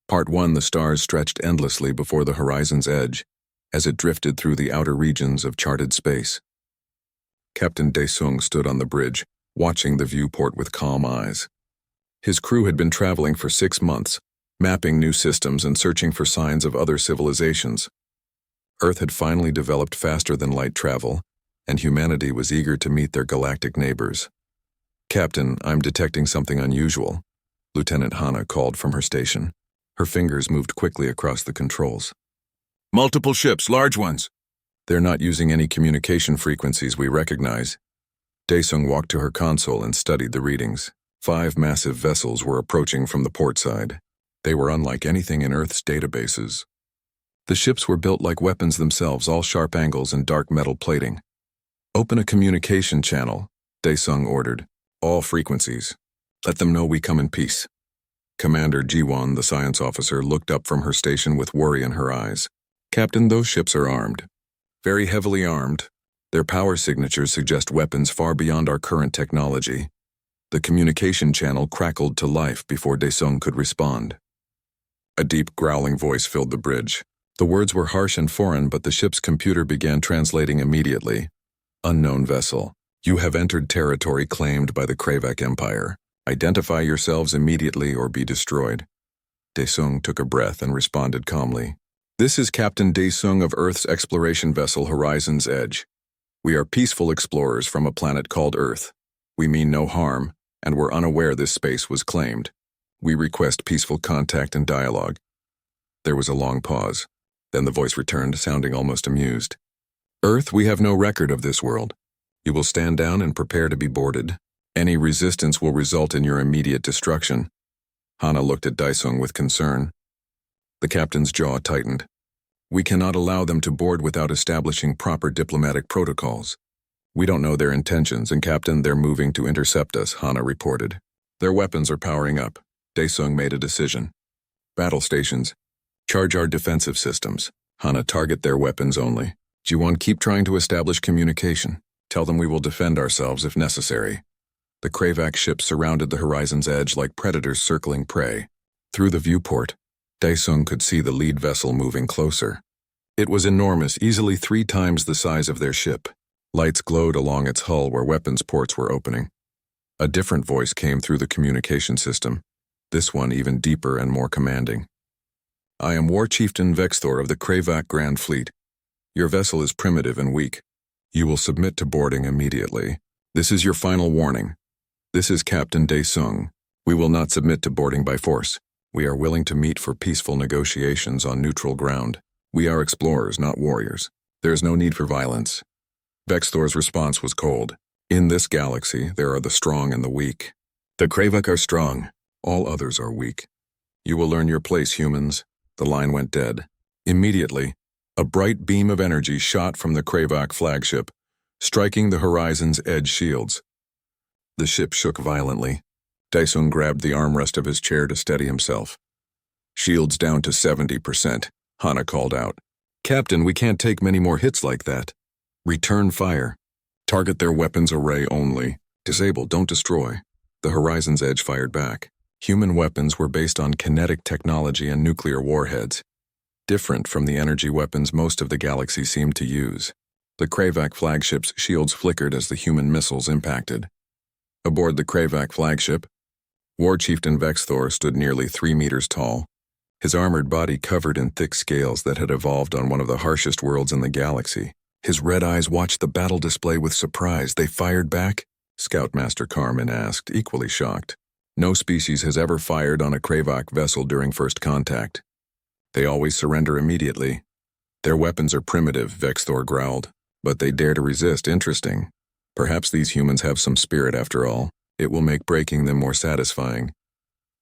Part 1. The stars stretched endlessly before the horizon's edge as it drifted through the outer regions of charted space. Captain Daesung stood on the bridge, watching the viewport with calm eyes. His crew had been traveling for 6 months, mapping new systems and searching for signs of other civilizations. Earth had finally developed faster than light travel, and humanity was eager to meet their galactic neighbors. "Captain, I'm detecting something unusual," Lieutenant Hana called from her station. Her fingers moved quickly across the controls. "Multiple ships, large ones." "They're not using any communication frequencies we recognize." Daesung walked to her console and studied the readings. 5 massive vessels were approaching from the port side. They were unlike anything in Earth's databases. The ships were built like weapons themselves, all sharp angles and dark metal plating. "Open a communication channel," Daesung ordered. "All frequencies. Let them know we come in peace." Commander Jiwon, the science officer, looked up from her station with worry in her eyes. "Captain, those ships are armed. Very heavily armed. Their power signatures suggest weapons far beyond our current technology." The communication channel crackled to life before Daesung could respond. A deep, growling voice filled the bridge. The words were harsh and foreign, but the ship's computer began translating immediately. "Unknown vessel. You have entered territory claimed by the Kravak Empire. Identify yourselves immediately or be destroyed." Daesung took a breath and responded calmly. "This is Captain Daesung of Earth's exploration vessel Horizon's Edge. We are peaceful explorers from a planet called Earth. We mean no harm, and were unaware this space was claimed. We request peaceful contact and dialogue." There was a long pause. Then the voice returned, sounding almost amused. "Earth, we have no record of this world. You will stand down and prepare to be boarded. Any resistance will result in your immediate destruction." Hana looked at Daesung with concern. The captain's jaw tightened. "We cannot allow them to board without establishing proper diplomatic protocols. We don't know their intentions, and Captain, they're moving to intercept us," Hana reported. "Their weapons are powering up." Daesung made a decision. "Battle stations. Charge our defensive systems. Hana, target their weapons only. Jiwon, keep trying to establish communication. Tell them we will defend ourselves if necessary." The Kravak ships surrounded the horizon's edge like predators circling prey. Through the viewport, Daesung could see the lead vessel moving closer. It was enormous, easily 3 times the size of their ship. Lights glowed along its hull where weapons ports were opening. A different voice came through the communication system, this one even deeper and more commanding. "I am War Chieftain Vexthor of the Kravak Grand Fleet. Your vessel is primitive and weak. You will submit to boarding immediately. This is your final warning. This is Captain Daesung. We will not submit to boarding by force. We are willing to meet for peaceful negotiations on neutral ground. We are explorers, not warriors. There is no need for violence." Vexthor's response was cold. "In this galaxy, there are the strong and the weak. The Kravak are strong. All others are weak. You will learn your place, humans." The line went dead. Immediately, a bright beam of energy shot from the Kravak flagship, striking the horizon's edge shields. The ship shook violently. Daesung grabbed the armrest of his chair to steady himself. "Shields down to 70%, Hana called out. "Captain, we can't take many more hits like that." "Return fire. Target their weapons array only. Disable, don't destroy." The horizon's edge fired back. Human weapons were based on kinetic technology and nuclear warheads, different from the energy weapons most of the galaxy seemed to use. The Kravak flagship's shields flickered as the human missiles impacted. Aboard the Kravak flagship, War Chieftain Vexthor stood nearly 3 meters tall, his armored body covered in thick scales that had evolved on one of the harshest worlds in the galaxy. His red eyes watched the battle display with surprise. "They fired back?" Scoutmaster Carmen asked, equally shocked. "No species has ever fired on a Kravak vessel during first contact. They always surrender immediately." "Their weapons are primitive," Vexthor growled, "but they dare to resist. Interesting. Perhaps these humans have some spirit after all. It will make breaking them more satisfying."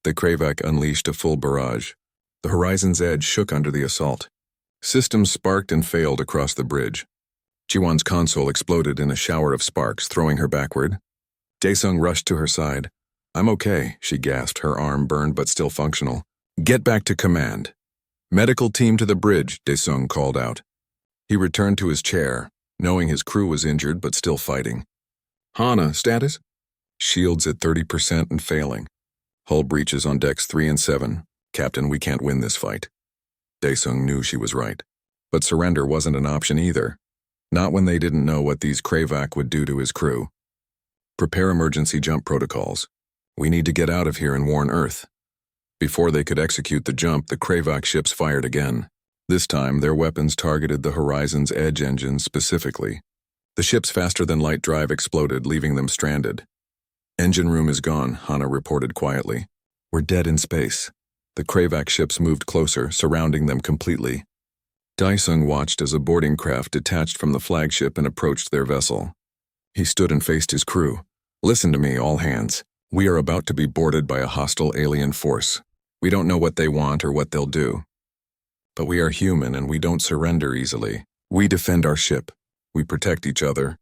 The Kravak unleashed a full barrage. The horizon's edge shook under the assault. Systems sparked and failed across the bridge. Jiwon's console exploded in a shower of sparks, throwing her backward. Daesung rushed to her side. "I'm okay," she gasped, her arm burned but still functional. "Get back to command." "Medical team to the bridge," Daesung called out. He returned to his chair, knowing his crew was injured but still fighting. "Hana, status?" "Shields at 30% and failing. Hull breaches on decks 3 and 7. Captain, we can't win this fight. Daesung knew she was right. But surrender wasn't an option either. Not when they didn't know what these Kravak would do to his crew. Prepare emergency jump protocols. We need to get out of here and warn Earth. Before they could execute the jump, the Kravak ships fired again. This time, their weapons targeted the Horizon's Edge engines specifically. The ship's faster-than-light drive exploded, leaving them stranded. Engine room is gone, Hana reported quietly. We're dead in space. The Kravak ships moved closer, surrounding them completely. Daesung watched as a boarding craft detached from the flagship and approached their vessel. He stood and faced his crew. Listen to me, all hands. We are about to be boarded by a hostile alien force. We don't know what they want or what they'll do. But we are human and we don't surrender easily. We defend our ship. We protect each other.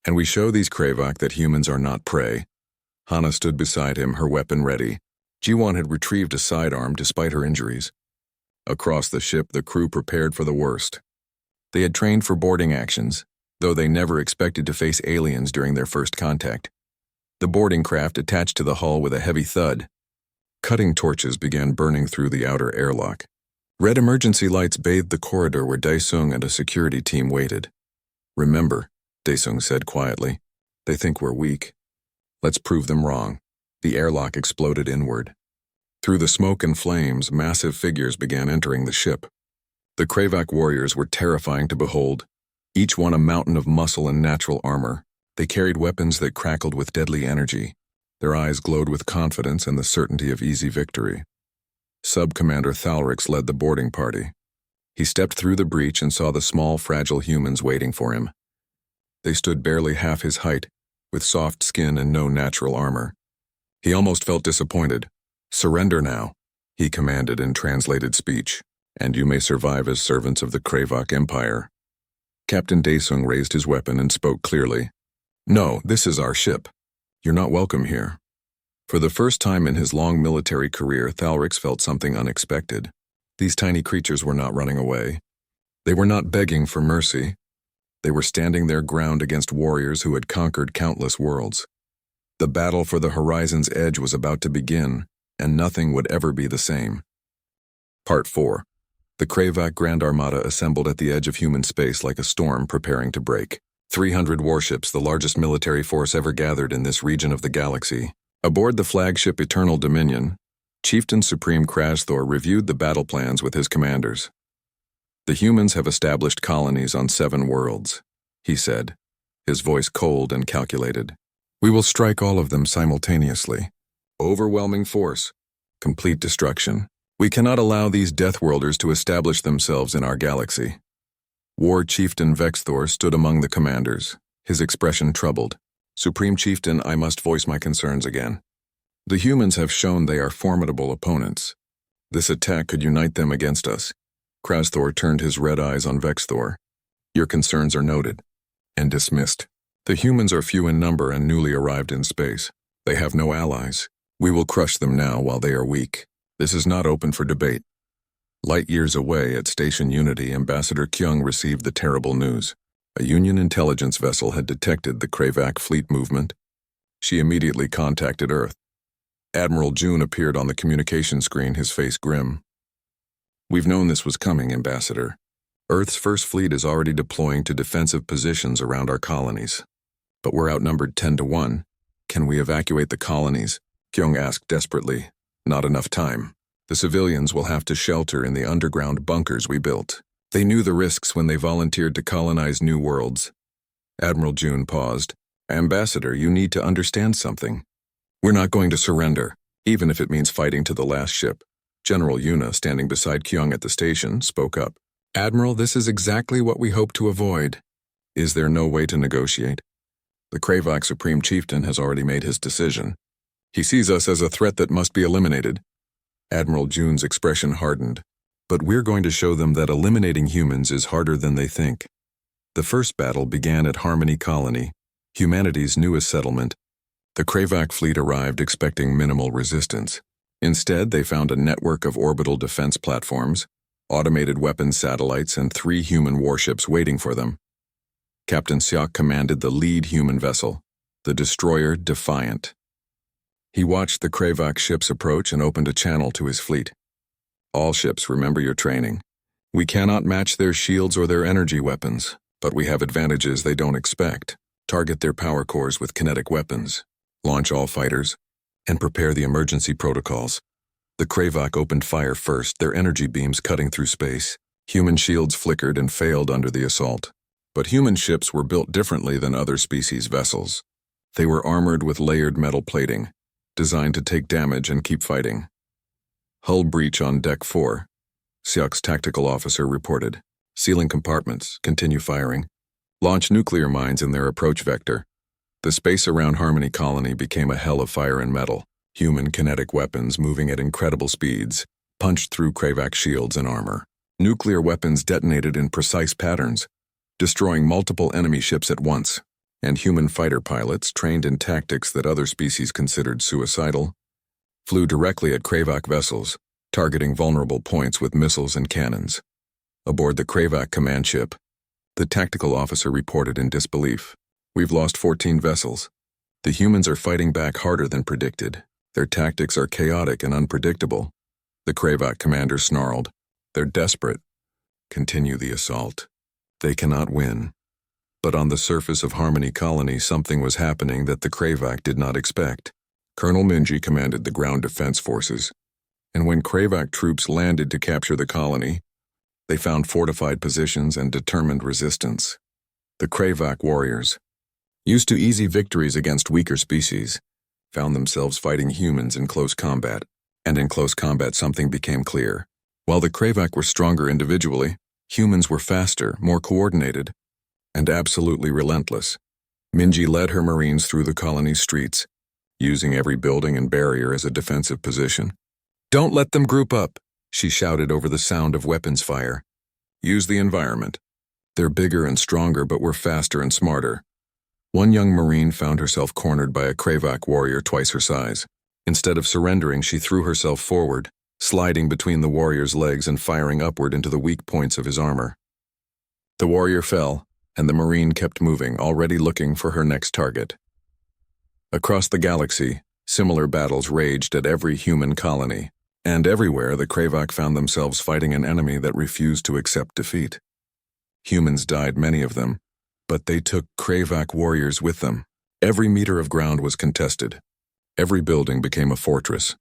And we show these Kravak that humans are not prey. Hana stood beside him, her weapon ready. Jiwon had retrieved a sidearm despite her injuries. Across the ship, the crew prepared for the worst. They had trained for boarding actions, though they never expected to face aliens during their first contact. The boarding craft attached to the hull with a heavy thud. Cutting torches began burning through the outer airlock. Red emergency lights bathed the corridor where Daesung and a security team waited. Remember, Daesung said quietly, they think we're weak. Let's prove them wrong. The airlock exploded inward. Through the smoke and flames, massive figures began entering the ship. The Kravak warriors were terrifying to behold, each one a mountain of muscle and natural armor. They carried weapons that crackled with deadly energy. Their eyes glowed with confidence and the certainty of easy victory. Sub-Commander Thalrix led the boarding party. He stepped through the breach and saw the small, fragile humans waiting for him. They stood barely half his height, with soft skin and no natural armor. He almost felt disappointed. Surrender now, he commanded in translated speech, and you may survive as servants of the Kravak Empire. Captain Daesung raised his weapon and spoke clearly. No, this is our ship. You're not welcome here. For the first time in his long military career, Thalrix felt something unexpected. These tiny creatures were not running away. They were not begging for mercy. They were standing their ground against warriors who had conquered countless worlds. The battle for the Horizon's Edge was about to begin, and nothing would ever be the same. Part 4. The Kravak Grand Armada assembled at the edge of human space like a storm preparing to break. 300 warships, the largest military force ever gathered in this region of the galaxy. Aboard the flagship Eternal Dominion, Chieftain Supreme Krasthor reviewed the battle plans with his commanders. The humans have established colonies on 7 worlds, he said, his voice cold and calculated. We will strike all of them simultaneously. Overwhelming force. Complete destruction. We cannot allow these Deathworlders to establish themselves in our galaxy. War Chieftain Vexthor stood among the commanders, his expression troubled. Supreme Chieftain, I must voice my concerns again. The humans have shown they are formidable opponents. This attack could unite them against us. Krasthor turned his red eyes on Vexthor. Your concerns are noted and dismissed. The humans are few in number and newly arrived in space. They have no allies. We will crush them now while they are weak. This is not open for debate. Light years away at Station Unity, Ambassador Kyung received the terrible news. A Union intelligence vessel had detected the Kravak fleet movement. She immediately contacted Earth. Admiral June appeared on the communication screen, his face grim. We've known this was coming, Ambassador. Earth's first fleet is already deploying to defensive positions around our colonies. But we're outnumbered 10-1. Can we evacuate the colonies? Kyung asked desperately. Not enough time. The civilians will have to shelter in the underground bunkers we built. They knew the risks when they volunteered to colonize new worlds. Admiral June paused. Ambassador, you need to understand something. We're not going to surrender, even if it means fighting to the last ship. General Yuna, standing beside Kyung at the station, spoke up. Admiral, this is exactly what we hope to avoid. Is there no way to negotiate? The Kravak Supreme Chieftain has already made his decision. He sees us as a threat that must be eliminated. Admiral June's expression hardened. But we're going to show them that eliminating humans is harder than they think. The first battle began at Harmony Colony, humanity's newest settlement. The Kravak fleet arrived expecting minimal resistance. Instead, they found a network of orbital defense platforms, automated weapons satellites, and 3 human warships waiting for them. Captain Seok commanded the lead human vessel, the destroyer Defiant. He watched the Kravak ships approach and opened a channel to his fleet. All ships, remember your training. We cannot match their shields or their energy weapons, but we have advantages they don't expect. Target their power cores with kinetic weapons. Launch all fighters, and prepare the emergency protocols. The Kravak opened fire first, their energy beams cutting through space. Human shields flickered and failed under the assault. But human ships were built differently than other species' vessels. They were armored with layered metal plating, designed to take damage and keep fighting. Hull breach on Deck 4. Siak's tactical officer reported. Sealing compartments, continue firing. Launch nuclear mines in their approach vector. The space around Harmony Colony became a hell of fire and metal. Human kinetic weapons moving at incredible speeds, punched through Kravak shields and armor. Nuclear weapons detonated in precise patterns, destroying multiple enemy ships at once. And human fighter pilots, trained in tactics that other species considered suicidal, flew directly at Kravak vessels, targeting vulnerable points with missiles and cannons. Aboard the Kravak command ship, the tactical officer reported in disbelief. We've lost 14 vessels. The humans are fighting back harder than predicted. Their tactics are chaotic and unpredictable. The Kravak commander snarled. They're desperate. Continue the assault. They cannot win. But on the surface of Harmony Colony, something was happening that the Kravak did not expect. Colonel Minji commanded the ground defense forces, and when Kravak troops landed to capture the colony, they found fortified positions and determined resistance. The Kravak warriors, used to easy victories against weaker species, found themselves fighting humans in close combat, and in close combat something became clear. While the Kravak were stronger individually, humans were faster, more coordinated, and absolutely relentless. Minji led her Marines through the colony's streets, using every building and barrier as a defensive position. Don't let them group up, she shouted over the sound of weapons fire. Use the environment. They're bigger and stronger, but we're faster and smarter. One young Marine found herself cornered by a Kravak warrior twice her size. Instead of surrendering, she threw herself forward, sliding between the warrior's legs and firing upward into the weak points of his armor. The warrior fell, and the Marine kept moving, already looking for her next target. Across the galaxy, similar battles raged at every human colony, and everywhere the Kravak found themselves fighting an enemy that refused to accept defeat. Humans died, many of them, but they took Kravak warriors with them. Every meter of ground was contested. Every building became a fortress.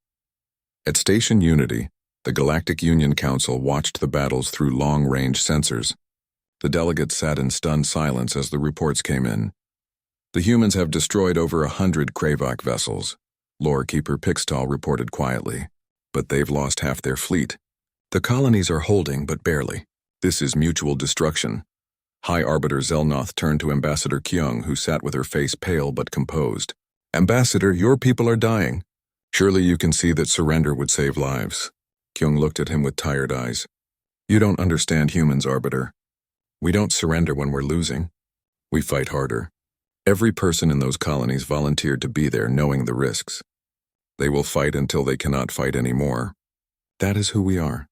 At Station Unity, the Galactic Union Council watched the battles through long-range sensors. The delegates sat in stunned silence as the reports came in. The humans have destroyed over 100 Kravak vessels, Lore Keeper Pixtal reported quietly, but they've lost half their fleet. The colonies are holding, but barely. This is mutual destruction. High Arbiter Zelnoth turned to Ambassador Kyung, who sat with her face pale but composed. Ambassador, your people are dying. Surely you can see that surrender would save lives. Kyung looked at him with tired eyes. You don't understand humans, Arbiter. We don't surrender when we're losing. We fight harder. Every person in those colonies volunteered to be there, knowing the risks. They will fight until they cannot fight anymore. That is who we are,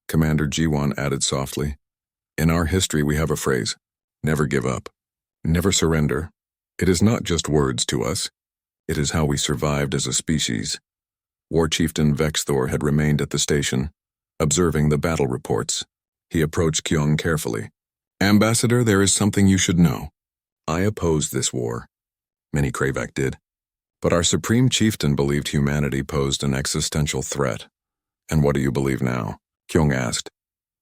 Commander Jiwon added softly. In our history we have a phrase, never give up, never surrender. It is not just words to us. It is how we survived as a species. War Chieftain Vexthor had remained at the station, observing the battle reports. He approached Kyung carefully. Ambassador, there is something you should know. I opposed this war. Many Kravak did. But our Supreme Chieftain believed humanity posed an existential threat. And what do you believe now? Kyung asked.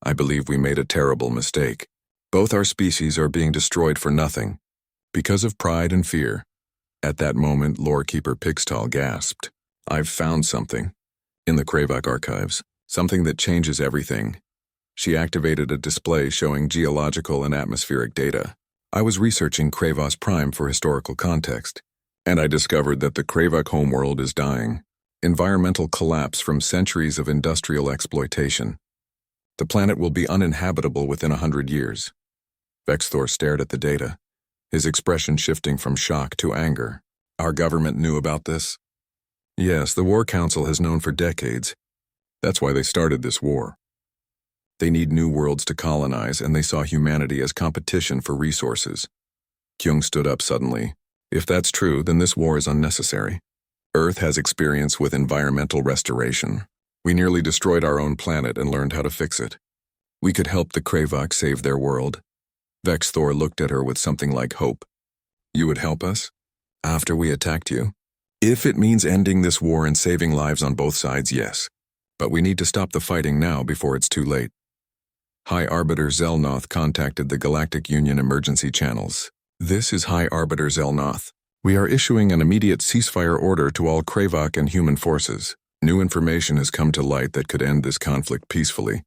I believe we made a terrible mistake. Both our species are being destroyed for nothing, because of pride and fear. At that moment, Lore Keeper Pixtal gasped. I've found something. In the Kravak archives, something that changes everything. She activated a display showing geological and atmospheric data. I was researching Kravos Prime for historical context, and I discovered that the Kravak homeworld is dying. Environmental collapse from centuries of industrial exploitation. The planet will be uninhabitable within 100 years. Vexthor stared at the data, his expression shifting from shock to anger. Our government knew about this? Yes, the War Council has known for decades. That's why they started this war. They need new worlds to colonize, and they saw humanity as competition for resources. Kyung stood up suddenly. If that's true, then this war is unnecessary. Earth has experience with environmental restoration. We nearly destroyed our own planet and learned how to fix it. We could help the Kravok save their world. Vexthor looked at her with something like hope. You would help us? After we attacked you? If it means ending this war and saving lives on both sides, yes. But we need to stop the fighting now before it's too late. High Arbiter Zelnoth contacted the Galactic Union emergency channels. This is High Arbiter Zelnoth. We are issuing an immediate ceasefire order to all Kravok and human forces. New information has come to light that could end this conflict peacefully.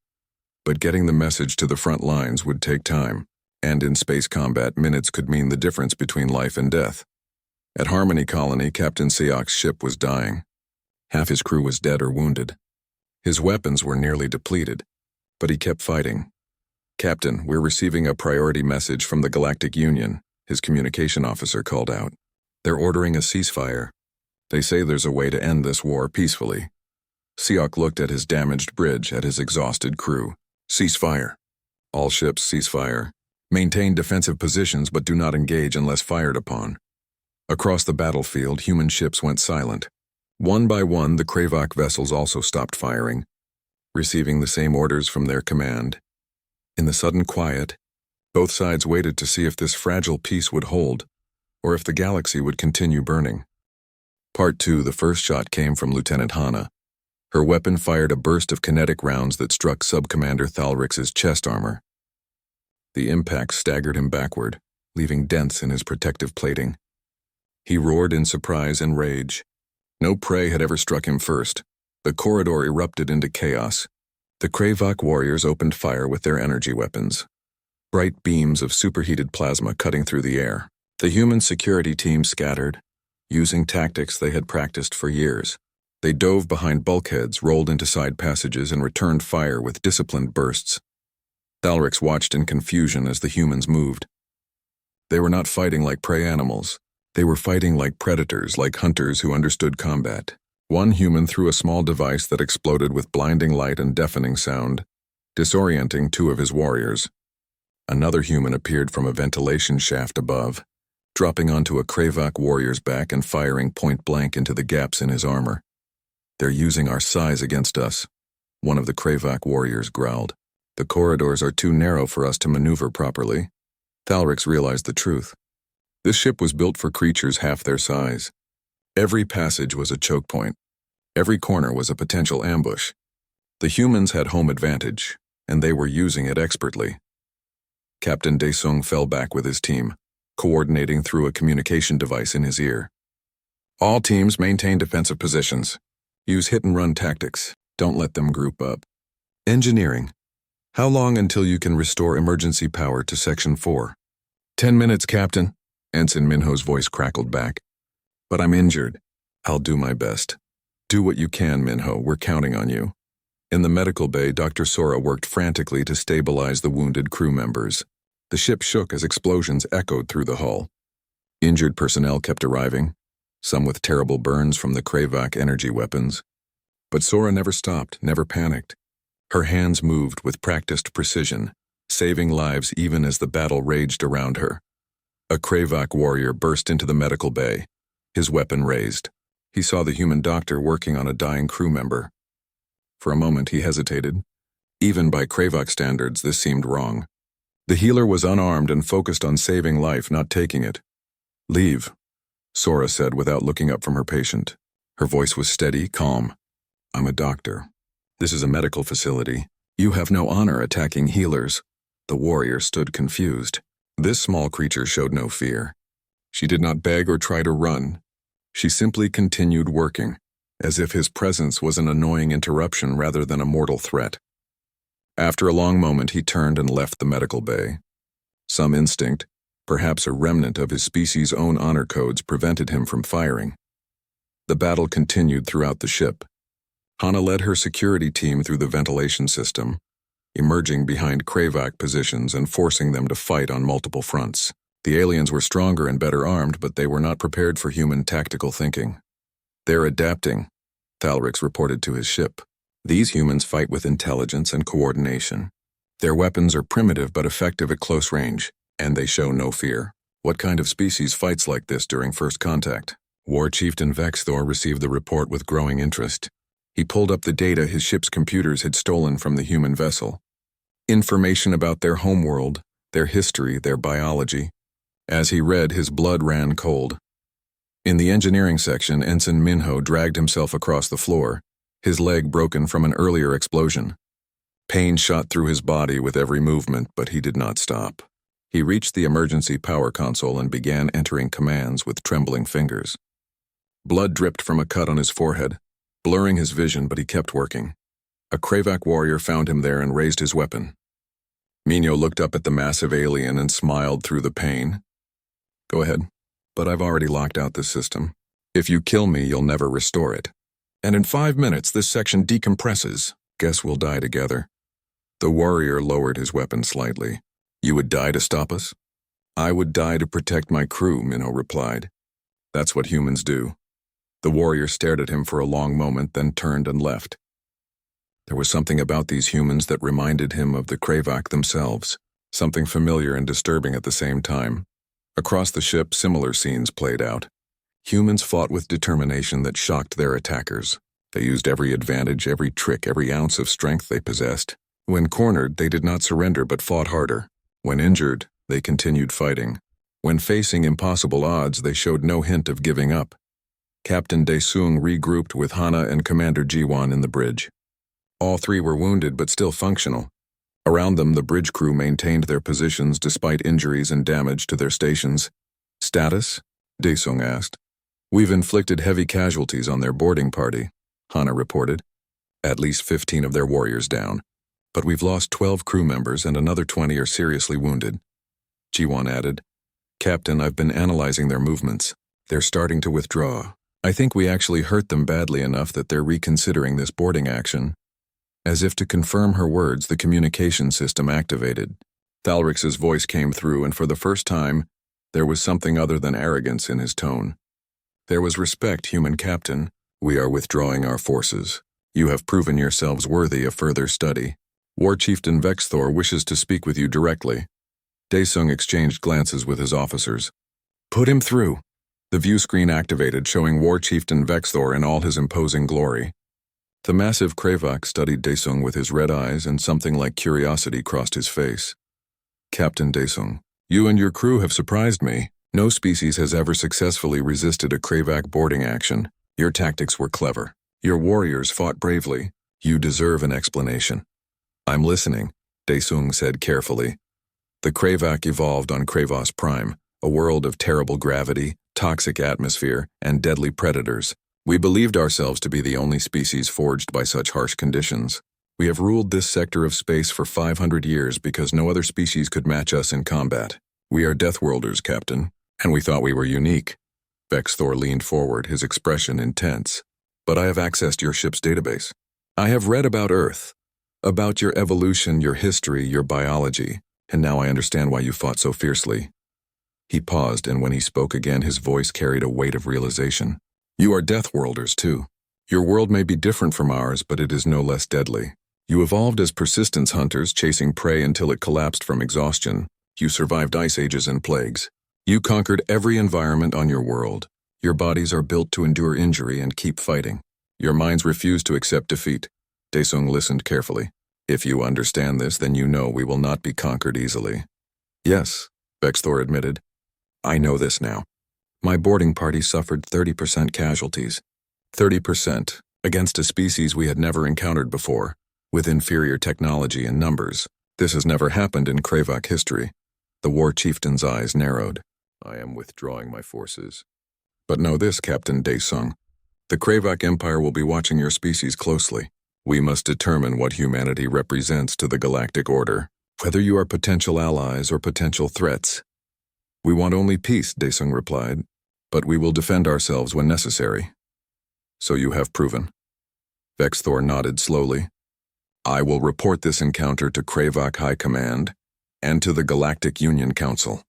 But getting the message to the front lines would take time, and in space combat, minutes could mean the difference between life and death. At Harmony Colony, Captain Seok's ship was dying. Half his crew was dead or wounded. His weapons were nearly depleted, but he kept fighting. Captain, we're receiving a priority message from the Galactic Union, his communication officer called out. They're ordering a ceasefire. They say there's a way to end this war peacefully. Seok looked at his damaged bridge, at his exhausted crew. Ceasefire. All ships cease fire. Maintain defensive positions but do not engage unless fired upon. Across the battlefield, human ships went silent. One by one, the Kravok vessels also stopped firing, receiving the same orders from their command. In the sudden quiet, both sides waited to see if this fragile peace would hold, or if the galaxy would continue burning. Part 2, the first shot came from Lieutenant Hana. Her weapon fired a burst of kinetic rounds that struck Sub-Commander Thalrix's chest armor. The impact staggered him backward, leaving dents in his protective plating. He roared in surprise and rage. No prey had ever struck him first. The corridor erupted into chaos. The Kravok warriors opened fire with their energy weapons. Bright beams of superheated plasma cutting through the air. The human security team scattered, using tactics they had practiced for years. They dove behind bulkheads, rolled into side passages, and returned fire with disciplined bursts. Thalrix watched in confusion as the humans moved. They were not fighting like prey animals. They were fighting like predators, like hunters who understood combat. One human threw a small device that exploded with blinding light and deafening sound, disorienting two of his warriors. Another human appeared from a ventilation shaft above, dropping onto a Kravok warrior's back and firing point-blank into the gaps in his armor. They're using our size against us, one of the Kravok warriors growled. The corridors are too narrow for us to maneuver properly. Thalrix realized the truth. This ship was built for creatures half their size. Every passage was a choke point. Every corner was a potential ambush. The humans had home advantage, and they were using it expertly. Captain Daesung fell back with his team, coordinating through a communication device in his ear. All teams maintain defensive positions. Use hit-and-run tactics. Don't let them group up. Engineering. How long until you can restore emergency power to Section 4? 10 minutes, Captain. Ensign Minho's voice crackled back. But I'm injured. I'll do my best. Do what you can, Minho. We're counting on you. In the medical bay, Dr. Sora worked frantically to stabilize the wounded crew members. The ship shook as explosions echoed through the hull. Injured personnel kept arriving, some with terrible burns from the Kravok energy weapons. But Sora never stopped, never panicked. Her hands moved with practiced precision, saving lives even as the battle raged around her. A Kravok warrior burst into the medical bay, his weapon raised. He saw the human doctor working on a dying crew member. For a moment he hesitated. Even by Kravok standards, this seemed wrong. The healer was unarmed and focused on saving life, not taking it. Leave, Sora said without looking up from her patient. Her voice was steady, calm. I'm a doctor. This is a medical facility. You have no honor attacking healers. The warrior stood confused. This small creature showed no fear. She did not beg or try to run. She simply continued working, as if his presence was an annoying interruption rather than a mortal threat. After a long moment, he turned and left the medical bay. Some instinct, perhaps a remnant of his species' own honor codes, prevented him from firing. The battle continued throughout the ship. Hana led her security team through the ventilation system, emerging behind Kravok positions and forcing them to fight on multiple fronts. The aliens were stronger and better armed, but they were not prepared for human tactical thinking. They're adapting, Thalrix reported to his ship. These humans fight with intelligence and coordination. Their weapons are primitive but effective at close range, and they show no fear. What kind of species fights like this during first contact? War Chieftain Vexthor received the report with growing interest. He pulled up the data his ship's computers had stolen from the human vessel. Information about their homeworld, their history, their biology. As he read, his blood ran cold. In the engineering section, Ensign Minho dragged himself across the floor, his leg broken from an earlier explosion. Pain shot through his body with every movement, but he did not stop. He reached the emergency power console and began entering commands with trembling fingers. Blood dripped from a cut on his forehead, blurring his vision, but he kept working. A Kravak warrior found him there and raised his weapon. Minho looked up at the massive alien and smiled through the pain. Go ahead, but I've already locked out this system. If you kill me, you'll never restore it. And in 5 minutes, this section decompresses. Guess we'll die together. The warrior lowered his weapon slightly. You would die to stop us? I would die to protect my crew, Minho replied. That's what humans do. The warrior stared at him for a long moment, then turned and left. There was something about these humans that reminded him of the Kravak themselves, something familiar and disturbing at the same time. Across the ship, similar scenes played out. Humans fought with determination that shocked their attackers. They used every advantage, every trick, every ounce of strength they possessed. When cornered, they did not surrender but fought harder. When injured, they continued fighting. When facing impossible odds, they showed no hint of giving up. Captain Daesung regrouped with Hana and Commander Jiwon in the bridge. All three were wounded but still functional. Around them, the bridge crew maintained their positions despite injuries and damage to their stations. Status? Daesung asked. We've inflicted heavy casualties on their boarding party, Hana reported. At least 15 of their warriors down. But we've lost 12 crew members and another 20 are seriously wounded. Jiwon added. Captain, I've been analyzing their movements. They're starting to withdraw. I think we actually hurt them badly enough that they're reconsidering this boarding action. As if to confirm her words, the communication system activated. Thalrix's voice came through, and for the first time, there was something other than arrogance in his tone. There was respect, human captain. We are withdrawing our forces. You have proven yourselves worthy of further study. War Chieftain Vexthor wishes to speak with you directly. Daesung exchanged glances with his officers. Put him through. The view screen activated, showing War Chieftain Vexthor in all his imposing glory. The massive Kravak studied Daesung with his red eyes, and something like curiosity crossed his face. Captain Daesung, you and your crew have surprised me. No species has ever successfully resisted a Kravak boarding action. Your tactics were clever. Your warriors fought bravely. You deserve an explanation. I'm listening, Daesung said carefully. The Kravak evolved on Kravos Prime, a world of terrible gravity, toxic atmosphere, and deadly predators. We believed ourselves to be the only species forged by such harsh conditions. We have ruled this sector of space for 500 years because no other species could match us in combat. We are Deathworlders, Captain, and we thought we were unique. Vexthor leaned forward, his expression intense. But I have accessed your ship's database. I have read about Earth, about your evolution, your history, your biology, and now I understand why you fought so fiercely. He paused, and when he spoke again, his voice carried a weight of realization. You are Deathworlders, too. Your world may be different from ours, but it is no less deadly. You evolved as persistence hunters, chasing prey until it collapsed from exhaustion. You survived ice ages and plagues. You conquered every environment on your world. Your bodies are built to endure injury and keep fighting. Your minds refuse to accept defeat. Daesung listened carefully. If you understand this, then you know we will not be conquered easily. Yes, Vexthor admitted. I know this now. My boarding party suffered 30% casualties. 30% against a species we had never encountered before, with inferior technology and numbers. This has never happened in Kravak history. The war chieftain's eyes narrowed. I am withdrawing my forces. But know this, Captain Daesung. The Kravak Empire will be watching your species closely. We must determine what humanity represents to the Galactic Order, whether you are potential allies or potential threats. We want only peace, Daesung replied, but we will defend ourselves when necessary. So you have proven. Vexthor nodded slowly. I will report this encounter to Kravak High Command and to the Galactic Union Council.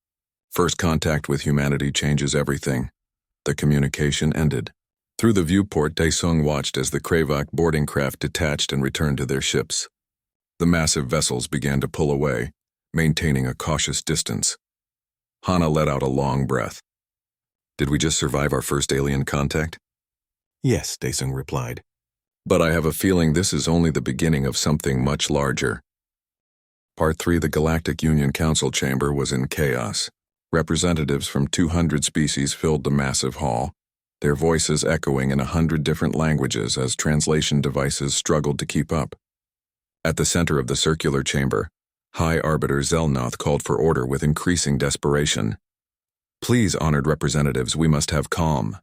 First contact with humanity changes everything. The communication ended. Through the viewport, Daesung watched as the Kravak boarding craft detached and returned to their ships. The massive vessels began to pull away, maintaining a cautious distance. Hana let out a long breath. Did we just survive our first alien contact? Yes, Daesung replied. But I have a feeling this is only the beginning of something much larger. Part 3. The Galactic Union Council Chamber was in chaos. Representatives from 200 species filled the massive hall, their voices echoing in 100 different languages as translation devices struggled to keep up. At the center of the circular chamber, High Arbiter Zelnoth called for order with increasing desperation. "Please, honored representatives, we must have calm,"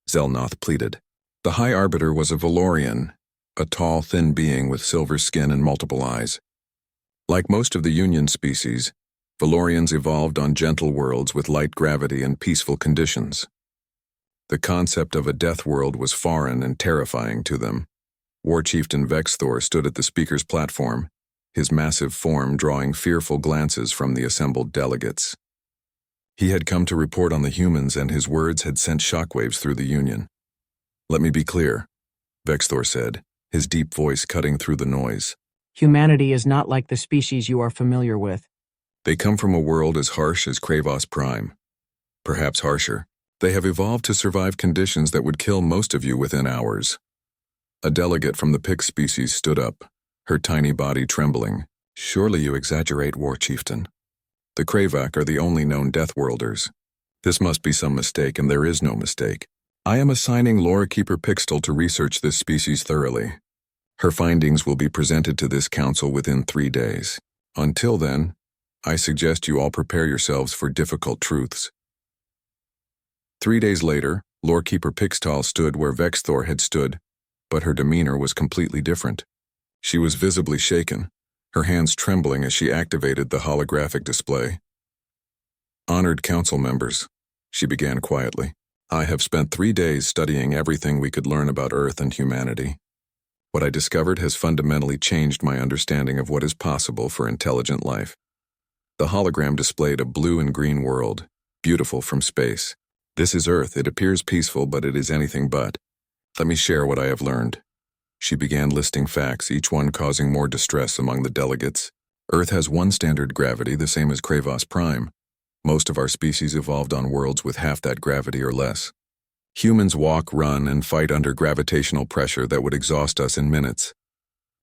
Zelnoth pleaded. The High Arbiter was a Valorian, a tall, thin being with silver skin and multiple eyes. Like most of the Union species, Valorians evolved on gentle worlds with light gravity and peaceful conditions. The concept of a death world was foreign and terrifying to them. War Chieftain Vexthor stood at the speaker's platform, his massive form drawing fearful glances from the assembled delegates. He had come to report on the humans, and his words had sent shockwaves through the Union. "Let me be clear," Vexthor said, his deep voice cutting through the noise. Humanity is not like the species you are familiar with. They come from a world as harsh as Kravos Prime. Perhaps harsher. They have evolved to survive conditions that would kill most of you within hours. A delegate from the Pix species stood up, her tiny body trembling. "Surely you exaggerate, War Chieftain. The Kravak are the only known Deathworlders. This must be some mistake, and there is no mistake. I am assigning Lore Keeper Pixtel to research this species thoroughly. Her findings will be presented to this council within 3 days. Until then, I suggest you all prepare yourselves for difficult truths." 3 days later, Lore Keeper Pixtel stood where Vexthor had stood, but her demeanor was completely different. She was visibly shaken, her hands trembling as she activated the holographic display. "Honored council members," she began quietly, "I have spent 3 days studying everything we could learn about Earth and humanity. What I discovered has fundamentally changed my understanding of what is possible for intelligent life." The hologram displayed a blue and green world, beautiful from space. "This is Earth. It appears peaceful, but it is anything but. Let me share what I have learned." She began listing facts, each one causing more distress among the delegates. "Earth has one standard gravity, the same as Kravos Prime. Most of our species evolved on worlds with half that gravity or less. Humans walk, run, and fight under gravitational pressure that would exhaust us in minutes.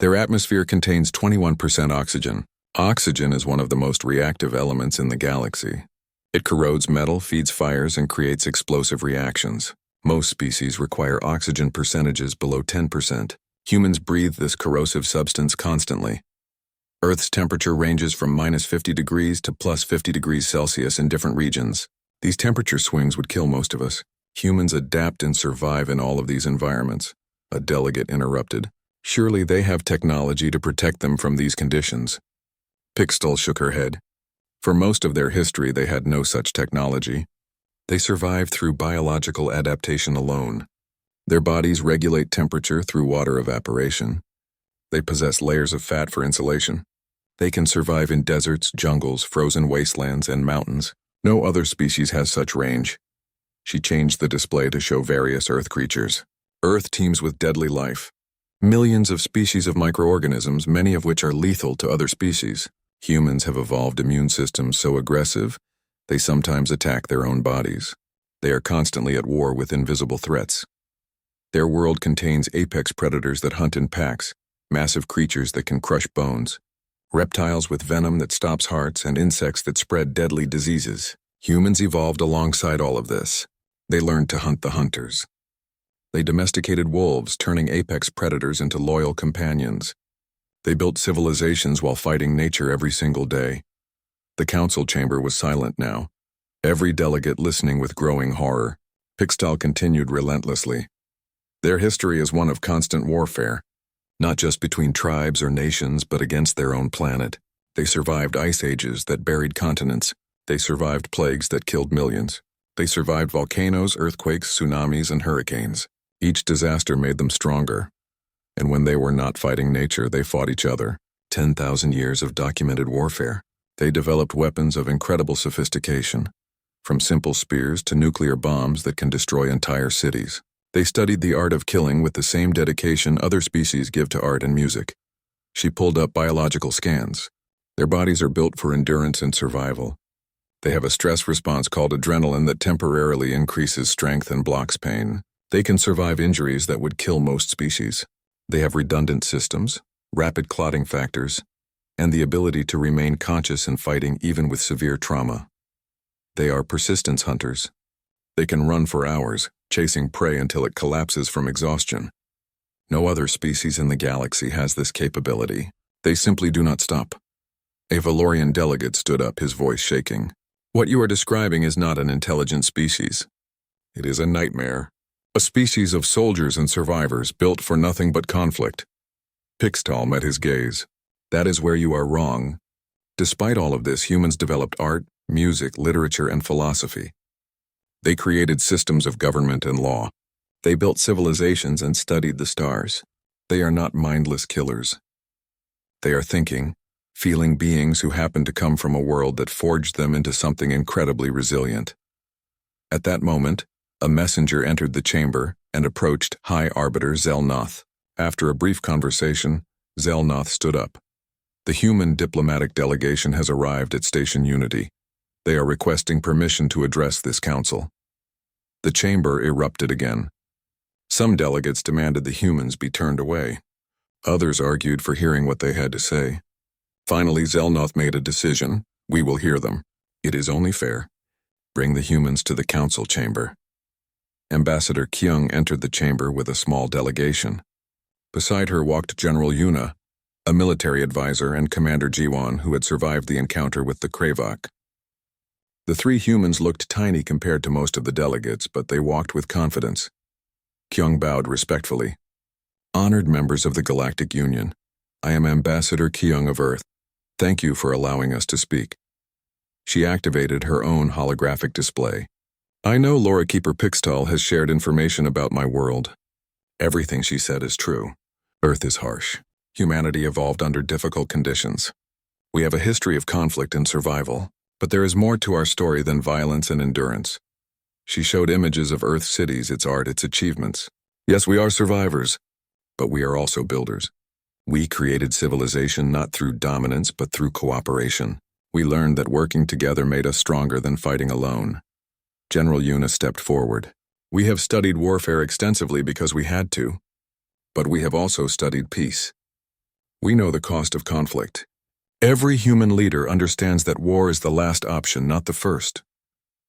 Their atmosphere contains 21% oxygen. Oxygen is one of the most reactive elements in the galaxy. It corrodes metal, feeds fires, and creates explosive reactions. Most species require oxygen percentages below 10%. Humans breathe this corrosive substance constantly. Earth's temperature ranges from -50 degrees to +50 degrees Celsius in different regions. These temperature swings would kill most of us. Humans adapt and survive in all of these environments." A delegate interrupted. "Surely they have technology to protect them from these conditions." Pixtel shook her head. For most of their history, they had no such technology. They survived through biological adaptation alone. Their bodies regulate temperature through water evaporation. They possess layers of fat for insulation. They can survive in deserts, jungles, frozen wastelands, and mountains. No other species has such range. She changed the display to show various Earth creatures. Earth teems with deadly life. Millions of species of microorganisms, many of which are lethal to other species. Humans have evolved immune systems so aggressive, they sometimes attack their own bodies. They are constantly at war with invisible threats. Their world contains apex predators that hunt in packs, massive creatures that can crush bones, reptiles with venom that stops hearts, and insects that spread deadly diseases. Humans evolved alongside all of this. They learned to hunt the hunters. They domesticated wolves, turning apex predators into loyal companions. They built civilizations while fighting nature every single day. The council chamber was silent now, every delegate listening with growing horror. Pixtel continued relentlessly. "Their history is one of constant warfare, not just between tribes or nations, but against their own planet. They survived ice ages that buried continents. They survived plagues that killed millions. They survived volcanoes, earthquakes, tsunamis, and hurricanes. Each disaster made them stronger. And when they were not fighting nature, they fought each other. 10,000 years of documented warfare. They developed weapons of incredible sophistication, from simple spears to nuclear bombs that can destroy entire cities. They studied the art of killing with the same dedication other species give to art and music." She pulled up biological scans. Their bodies are built for endurance and survival. They have a stress response called adrenaline that temporarily increases strength and blocks pain. They can survive injuries that would kill most species. They have redundant systems, rapid clotting factors, and the ability to remain conscious in fighting even with severe trauma. They are persistence hunters. They can run for hours, chasing prey until it collapses from exhaustion. No other species in the galaxy has this capability. They simply do not stop. A Valorian delegate stood up, his voice shaking. What you are describing is not an intelligent species. It is a nightmare. A species of soldiers and survivors built for nothing but conflict. Pixtal met his gaze. That is where you are wrong. Despite all of this, humans developed art, music, literature, and philosophy. They created systems of government and law. They built civilizations and studied the stars. They are not mindless killers. They are thinking, feeling beings who happen to come from a world that forged them into something incredibly resilient. At that moment, a messenger entered the chamber and approached High Arbiter Zelnoth. After a brief conversation, Zelnoth stood up. The human diplomatic delegation has arrived at Station Unity. They are requesting permission to address this council. The chamber erupted again. Some delegates demanded the humans be turned away. Others argued for hearing what they had to say. Finally, Zelnoth made a decision. We will hear them. It is only fair. Bring the humans to the council chamber. Ambassador Kyung entered the chamber with a small delegation. Beside her walked General Yuna, a military advisor, and Commander Jiwon, who had survived the encounter with the Kravak. The three humans looked tiny compared to most of the delegates, but they walked with confidence. Kyung bowed respectfully. Honored members of the Galactic Union, I am Ambassador Kyung of Earth. Thank you for allowing us to speak. She activated her own holographic display. I know Laura Keeper Pixtal has shared information about my world. Everything she said is true. Earth is harsh. Humanity evolved under difficult conditions. We have a history of conflict and survival, but there is more to our story than violence and endurance. She showed images of Earth's cities, its art, its achievements. Yes, we are survivors, but we are also builders. We created civilization not through dominance, but through cooperation. We learned that working together made us stronger than fighting alone. General Yuna stepped forward. We have studied warfare extensively because we had to, but we have also studied peace. We know the cost of conflict. Every human leader understands that war is the last option, not the first.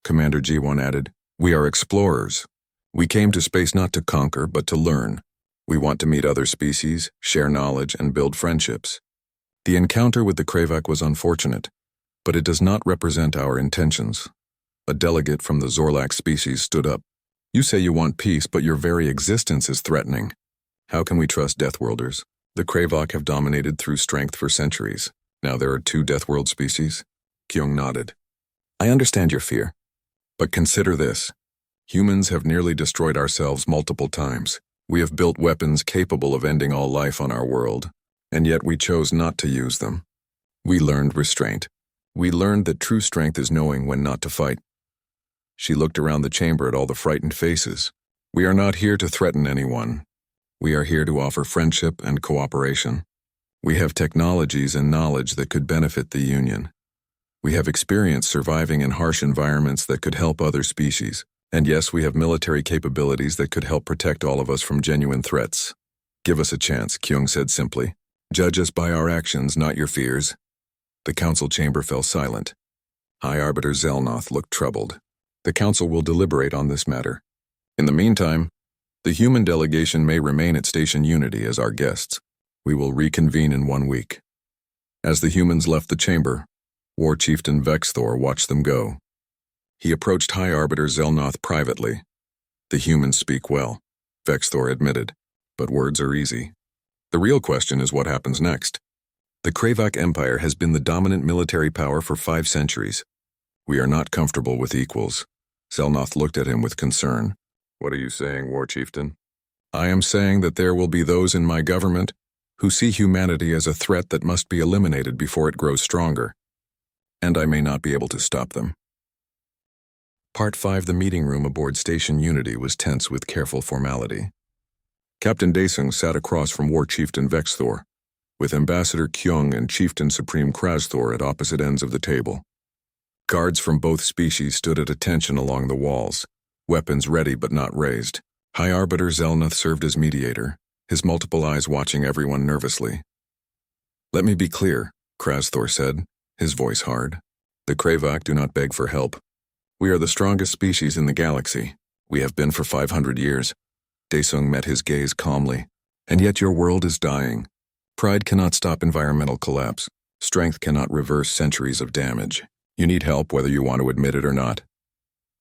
Commander Jiwon added, we are explorers. We came to space not to conquer, but to learn. We want to meet other species, share knowledge, and build friendships. The encounter with the Kravak was unfortunate, but it does not represent our intentions. A delegate from the Zorlak species stood up. You say you want peace, but your very existence is threatening. How can we trust Deathworlders? The Kravak have dominated through strength for centuries. Now there are 2 Deathworld species? Kyung nodded. I understand your fear, but consider this. Humans have nearly destroyed ourselves multiple times. We have built weapons capable of ending all life on our world, and yet we chose not to use them. We learned restraint. We learned that true strength is knowing when not to fight. She looked around the chamber at all the frightened faces. We are not here to threaten anyone. We are here to offer friendship and cooperation. We have technologies and knowledge that could benefit the Union. We have experience surviving in harsh environments that could help other species. And yes, we have military capabilities that could help protect all of us from genuine threats. Give us a chance, Kyung said simply. Judge us by our actions, not your fears. The council chamber fell silent. High Arbiter Zelnoth looked troubled. The council will deliberate on this matter. In the meantime, the human delegation may remain at Station Unity as our guests. We will reconvene in 1 week. As the humans left the chamber, War Chieftain Vexthor watched them go. He approached High Arbiter Zelnoth privately. The humans speak well, Vexthor admitted, but words are easy. The real question is what happens next. The Kravak Empire has been the dominant military power for 5 centuries. We are not comfortable with equals. Zelnoth looked at him with concern. What are you saying, War Chieftain? I am saying that there will be those in my government who see humanity as a threat that must be eliminated before it grows stronger. And I may not be able to stop them. Part 5. The meeting room aboard Station Unity was tense with careful formality. Captain Daesung sat across from War Chieftain Vexthor, with Ambassador Kyung and Chieftain Supreme Krasthor at opposite ends of the table. Guards from both species stood at attention along the walls, weapons ready but not raised. High Arbiter Zelnoth served as mediator, his multiple eyes watching everyone nervously. "Let me be clear," Krasthor said, his voice hard. "The Kravak do not beg for help. We are the strongest species in the galaxy. We have been for 500 years. Daesung met his gaze calmly. "And yet your world is dying. Pride cannot stop environmental collapse. Strength cannot reverse centuries of damage. You need help whether you want to admit it or not."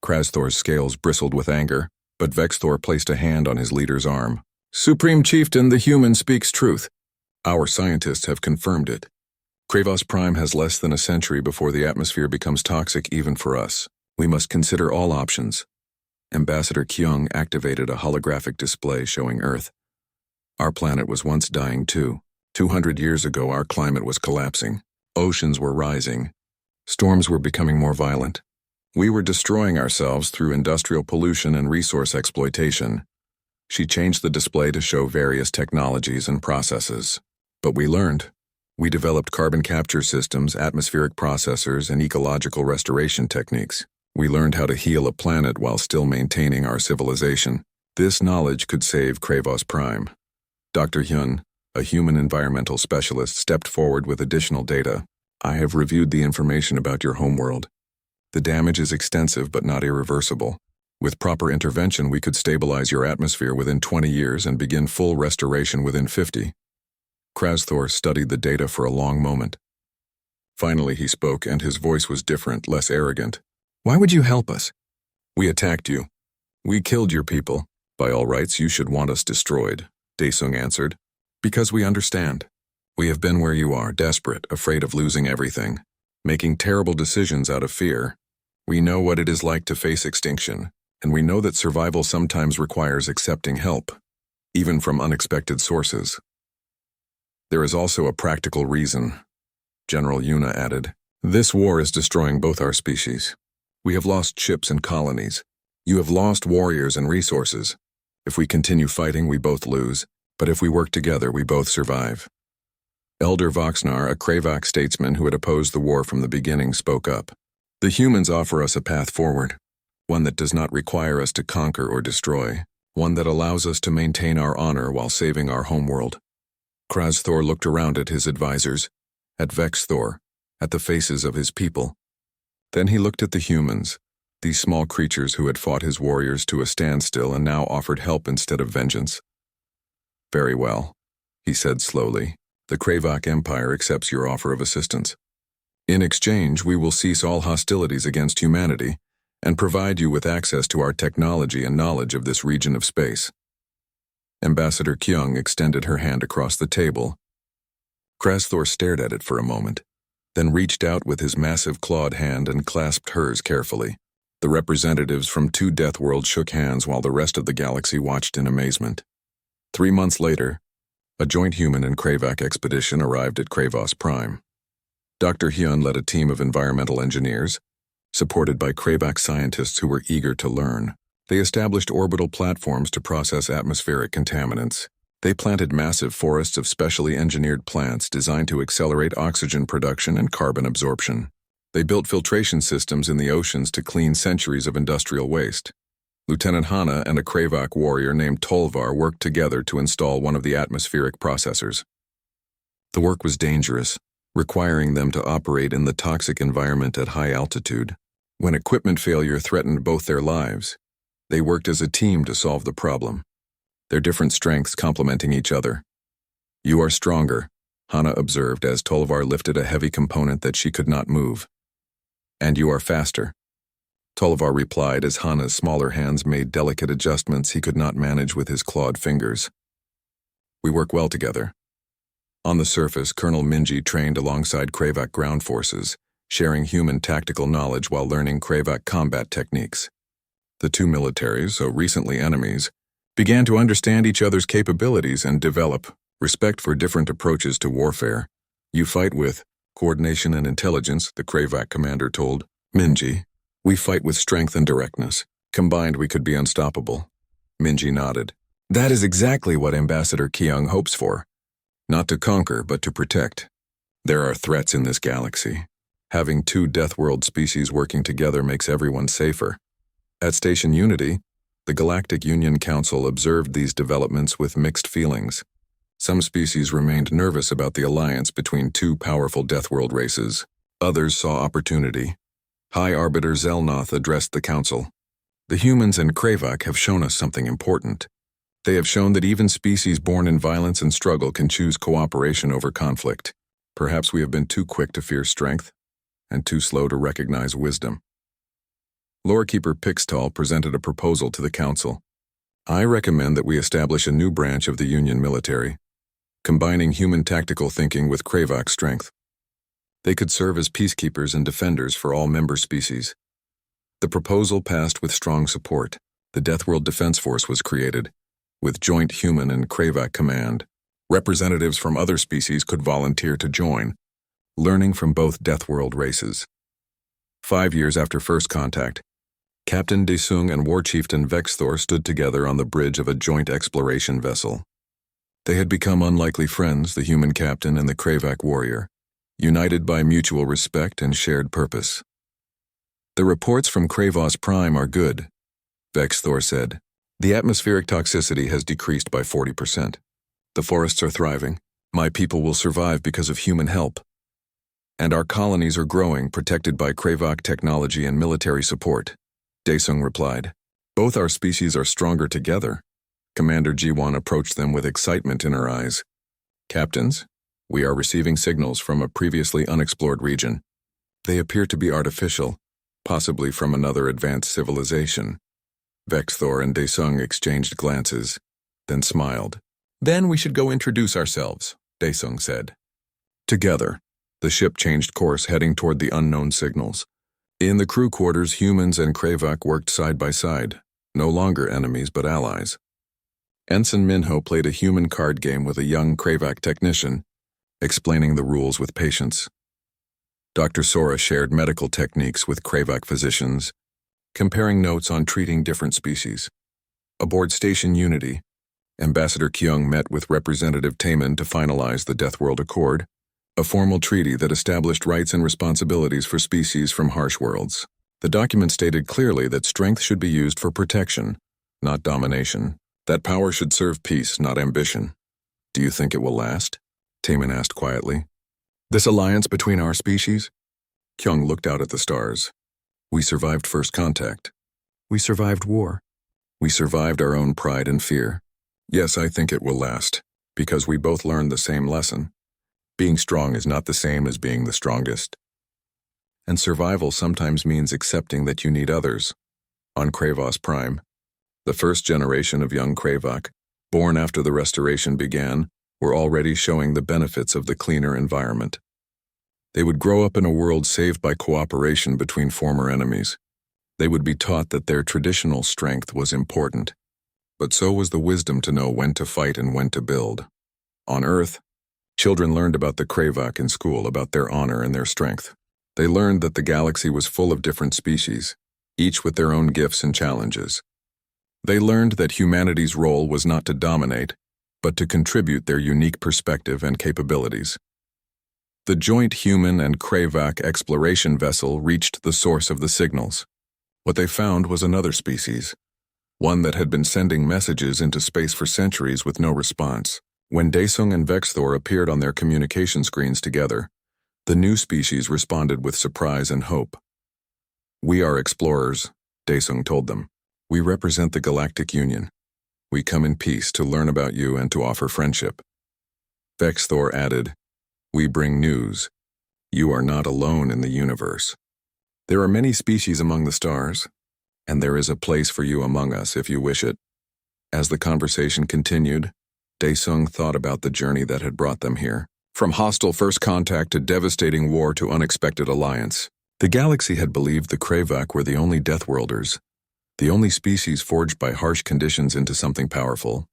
Krasthor's scales bristled with anger, but Vexthor placed a hand on his leader's arm. "Supreme Chieftain, the human speaks truth. Our scientists have confirmed it. Kravos Prime has less than a century before the atmosphere becomes toxic even for us. We must consider all options." Ambassador Kyung activated a holographic display showing Earth. "Our planet was once dying too. 200 years ago, our climate was collapsing. Oceans were rising. Storms were becoming more violent. We were destroying ourselves through industrial pollution and resource exploitation." She changed the display to show various technologies and processes. "But we learned. We developed carbon capture systems, atmospheric processors, and ecological restoration techniques. We learned how to heal a planet while still maintaining our civilization. This knowledge could save Kravos Prime." Dr. Hyun, a human environmental specialist, stepped forward with additional data. "I have reviewed the information about your homeworld. The damage is extensive but not irreversible. With proper intervention, we could stabilize your atmosphere within 20 years and begin full restoration within 50. Krasthor studied the data for a long moment. Finally he spoke, and his voice was different, less arrogant. "Why would you help us?" "We attacked you. We killed your people. By all rights, you should want us destroyed," Daesung answered. "Because we understand. We have been where you are, desperate, afraid of losing everything, making terrible decisions out of fear. We know what it is like to face extinction, and we know that survival sometimes requires accepting help, even from unexpected sources. There is also a practical reason," General Yuna added. "This war is destroying both our species. We have lost ships and colonies. You have lost warriors and resources. If we continue fighting, we both lose, but if we work together, we both survive." Elder Voxnar, a Kravak statesman who had opposed the war from the beginning, spoke up. "The humans offer us a path forward, one that does not require us to conquer or destroy, one that allows us to maintain our honor while saving our homeworld." Krasthor looked around at his advisors, at Vexthor, at the faces of his people. Then he looked at the humans, these small creatures who had fought his warriors to a standstill and now offered help instead of vengeance. "Very well," he said slowly. "The Kravak Empire accepts your offer of assistance. In exchange, we will cease all hostilities against humanity and provide you with access to our technology and knowledge of this region of space." Ambassador Kyung extended her hand across the table. Krasthor stared at it for a moment, then reached out with his massive clawed hand and clasped hers carefully. The representatives from 2 Death Worlds shook hands while the rest of the galaxy watched in amazement. 3 months later, a joint human and Kravak expedition arrived at Kravos Prime. Dr. Hyun led a team of environmental engineers, supported by Kravak scientists who were eager to learn. They established orbital platforms to process atmospheric contaminants. They planted massive forests of specially engineered plants designed to accelerate oxygen production and carbon absorption. They built filtration systems in the oceans to clean centuries of industrial waste. Lieutenant Hana and a Kravak warrior named Tolvar worked together to install one of the atmospheric processors. The work was dangerous, requiring them to operate in the toxic environment at high altitude. When equipment failure threatened both their lives, they worked as a team to solve the problem, their different strengths complementing each other. "You are stronger," Hana observed as Tolvar lifted a heavy component that she could not move. "And you are faster," Tolvar replied as Hana's smaller hands made delicate adjustments he could not manage with his clawed fingers. "We work well together." On the surface, Colonel Minji trained alongside Kravak ground forces, sharing human tactical knowledge while learning Kravak combat techniques. The 2 militaries, so recently enemies, began to understand each other's capabilities and develop respect for different approaches to warfare. "You fight with coordination and intelligence," the Kravak commander told Minji. "We fight with strength and directness. Combined, we could be unstoppable." Minji nodded. "That is exactly what Ambassador Kyung hopes for. Not to conquer, but to protect. There are threats in this galaxy. Having 2 Death World species working together makes everyone safer. At Station Unity, The Galactic Union Council observed these developments with mixed feelings. Some species remained nervous about the alliance between two powerful Deathworld races. Others saw opportunity. High Arbiter Zelnoth addressed the council. The humans and Kravak have shown us something important. They have shown that even species born in violence and struggle can choose cooperation over conflict. Perhaps we have been too quick to fear strength, and too slow to recognize wisdom. Lorekeeper Pixtall presented a proposal to the council. I recommend that we establish a new branch of the Union military, combining human tactical thinking with Kravak strength. They could serve as peacekeepers and defenders for all member species. The proposal passed with strong support. The Deathworld Defense Force was created, with joint human and Kravak command. Representatives from other species could volunteer to join, learning from both Deathworld races. 5 years after first contact, Captain Daesung and War Chieftain Vexthor stood together on the bridge of a joint exploration vessel. They had become unlikely friends, the human captain and the Kravak warrior, united by mutual respect and shared purpose. The reports from Kravos Prime are good, Vexthor said. The atmospheric toxicity has decreased by 40%. The forests are thriving. My people will survive because of human help. And our colonies are growing, protected by Kravak technology and military support. Daesung replied. Both our species are stronger together. Commander Jiwan approached them with excitement in her eyes. Captains, we are receiving signals from a previously unexplored region. They appear to be artificial, possibly from another advanced civilization. Vexthor and Daesung exchanged glances, then smiled. Then we should go introduce ourselves, Daesung said. Together, the ship changed course, heading toward the unknown signals. In the crew quarters, humans and Kravak worked side by side, no longer enemies but allies. Ensign Minho played a human card game with a young Kravak technician, explaining the rules with patience. Dr. Sora shared medical techniques with Kravak physicians, comparing notes on treating different species. Aboard Station Unity, Ambassador Kyung met with Representative Taman to finalize the Deathworld Accord, a formal treaty that established rights and responsibilities for species from harsh worlds. The document stated clearly that strength should be used for protection, not domination. That power should serve peace, not ambition. Do you think it will last? Taman asked quietly. This alliance between our species? Kyung looked out at the stars. We survived first contact. We survived war. We survived our own pride and fear. Yes, I think it will last, because we both learned the same lesson. Being strong is not the same as being the strongest. And survival sometimes means accepting that you need others. On Kravos Prime, the first generation of young Kravak, born after the restoration began, were already showing the benefits of the cleaner environment. They would grow up in a world saved by cooperation between former enemies. They would be taught that their traditional strength was important, but so was the wisdom to know when to fight and when to build. On Earth, children learned about the Kravak in school, about their honor and their strength. They learned that the galaxy was full of different species, each with their own gifts and challenges. They learned that humanity's role was not to dominate, but to contribute their unique perspective and capabilities. The joint human and Kravak exploration vessel reached the source of the signals. What they found was another species, one that had been sending messages into space for centuries with no response. When Daesung and Vexthor appeared on their communication screens together, the new species responded with surprise and hope. We are explorers, Daesung told them. We represent the Galactic Union. We come in peace to learn about you and to offer friendship. Vexthor added, we bring news. You are not alone in the universe. There are many species among the stars, and there is a place for you among us if you wish it. As the conversation continued, Daesung thought about the journey that had brought them here. From hostile first contact to devastating war to unexpected alliance. The galaxy had believed the Kravak were the only Deathworlders, the only species forged by harsh conditions into something powerful.